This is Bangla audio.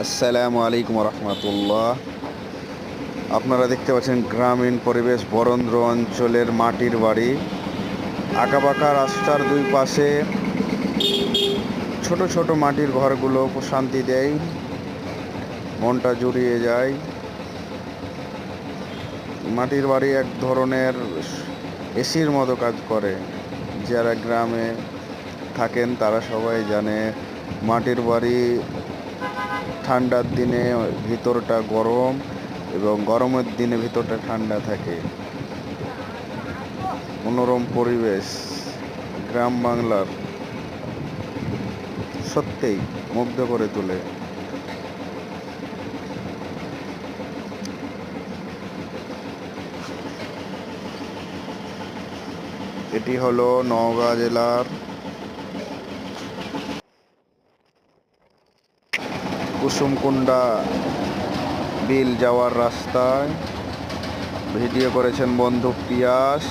আসসালামু আলাইকুম রহমতুল্লাহ। আপনারা দেখতে পাচ্ছেন গ্রামীণ পরিবেশ, বরেন্দ্র অঞ্চলের মাটির বাড়ি। আঁকাবাঁকা রাস্তার দুই পাশে ছোট ছোট মাটির ঘরগুলো প্রশান্তি দেয়, মনটা জুড়িয়ে যায়। মাটির বাড়ি এক ধরনের এসির মতো কাজ করে। যারা গ্রামে থাকেন তারা সবাই জানে মাটির বাড়ি ঠান্ডার দিনে ভিতরটা গরম এবং গরমের দিনে ভিতরটা ঠান্ডা থাকে। মনোরম পরিবেশ গ্রাম বাংলার সত্যিই মুগ্ধ করে তোলে। এটি হলো নওগাঁ জেলার কুসুমকুন্ডা বিল যাওয়ার রাস্তায়। ভিডিও করেছেন বন্ধু পিয়াস।